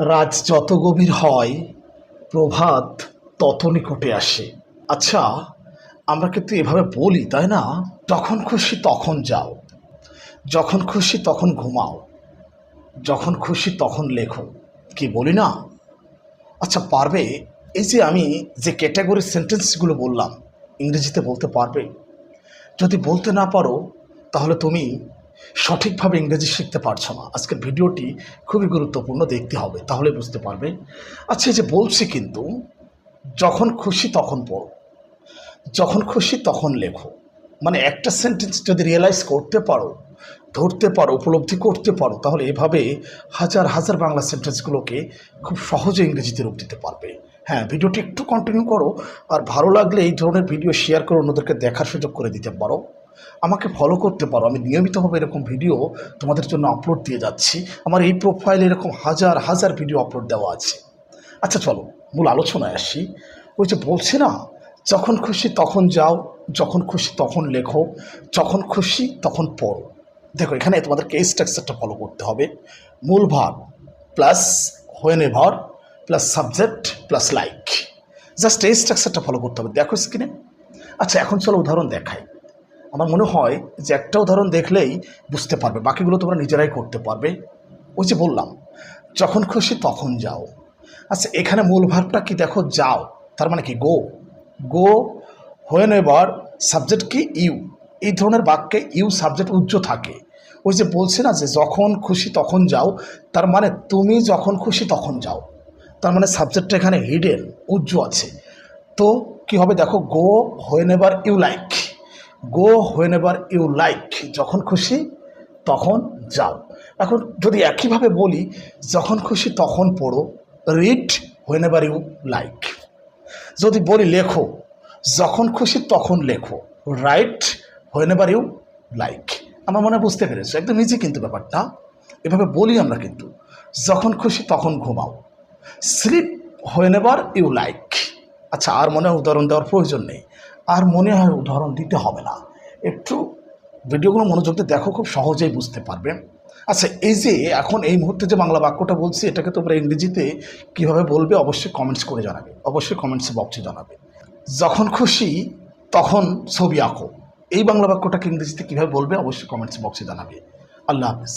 রাত যত গভীর হয় প্রভাত তত নিকটে আসে। আচ্ছা, আমরা কিন্তু এভাবে বলি তাই না? যখন খুশি তখন যাও, যখন খুশি তখন ঘুমাও, যখন খুশি তখন লেখো, কি বলি না? আচ্ছা, পারবে এই যে আমি যে ক্যাটাগরির সেন্টেন্সগুলো বললাম ইংরেজিতে বলতে পারবে? যদি বলতে না পারো তাহলে তুমি সঠিকভাবে ইংরেজি শিখতে পারছো না। আজকের ভিডিওটি খুবই গুরুত্বপূর্ণ, দেখতে হবে, তাহলে বুঝতে পারবে। আচ্ছা, এই যে বলছি কিন্তু, যখন খুশি তখন পড়ো, যখন খুশি তখন লেখো, মানে একটা সেন্টেন্স যদি রিয়েলাইজ করতে পারো, ধরতে পারো, উপলব্ধি করতে পারো, তাহলে এভাবে হাজার হাজার বাংলা সেন্টেন্সগুলোকে খুব সহজে ইংরেজিতে রূপ দিতে পারবে। হ্যাঁ, ভিডিওটি একটু কন্টিনিউ করো, আর ভালো লাগলে এই ধরনের ভিডিও শেয়ার করে অন্যদেরকে দেখার সুযোগ করে দিতে পারো। আমাকে ফলো করতে পারো, আমি নিয়মিতভাবে এরকম ভিডিও তোমাদের জন্য আপলোড দিয়ে যাচ্ছি। আমার এই প্রোফাইলে এরকম হাজার হাজার ভিডিও আপলোড দেওয়া আছে। আচ্ছা চলো মূল আলোচনায় আসি। ওই যে বলছি না, যখন খুশি তখন যাও, যখন খুশি তখন লেখো, যখন খুশি তখন পড়ো। দেখো, এখানে তোমাদেরকে এই স্ট্রাকচারটা ফলো করতে হবে। মূল verb plus when ever plus subject plus like, just এই স্ট্রাকচারটা ফলো করতে হবে। দেখো স্ক্রিনে। আচ্ছা, এখন চলো উদাহরণ দেখাই। আমার মনে হয় যে একটা উদাহরণ দেখলেই বুঝতে পারবে, বাকিগুলো তোমরা নিজেরাই করতে পারবে। ওই যে বললাম, যখন খুশি তখন যাও। আচ্ছা, এখানে মূল ভার্বটা কি দেখো, যাও, তার মানে কি গো। গো হোয়েন এভার সাবজেক্ট কি ইউ। এই ধরনের বাক্যে ইউ সাবজেক্ট উজ্জ্ব থাকে। ওই যে বলছে না যে যখন খুশি তখন যাও, তার মানে তুমি যখন খুশি তখন যাও, তার মানে সাবজেক্টটা এখানে হিডেন, উজ্জ্ব আছে। তো কি হবে দেখো, go whenever you like. Go whenever you like, যখন খুশি তখন যাও। এখন যদি একইভাবে বলি, যখন খুশি তখন পড়ো, read whenever you like. যদি বলি লেখো, যখন খুশি তখন লেখো, write whenever you like. আমার মনে হয় বুঝতে পেরেছো, একদম ইজি কিন্তু ব্যাপারটা। এভাবে বলি আমরা কিন্তু, যখন খুশি তখন ঘুমাও, sleep whenever you like. আচ্ছা, আর মনে হয় উদাহরণ দেওয়ার প্রয়োজন নেই, আর মনে হয় উদাহরণ দিতে হবে না। একটু ভিডিওগুলো মনোযোগ দিয়ে দেখো, খুব সহজেই বুঝতে পারবে। আচ্ছা, এই যে এখন এই মুহূর্তে যে বাংলা বাক্যটা বলছি, এটাকে তোমরা ইংরেজিতে কীভাবে বলবে অবশ্যই কমেন্টস করে জানাবে, অবশ্যই কমেন্টস বক্সে জানাবে। যখন খুশি তখন ছবি আঁকো, এই বাংলা বাক্যটাকে ইংরেজিতে কীভাবে বলবে অবশ্যই কমেন্টস বক্সে জানাবে। আল্লাহ হাফিজ।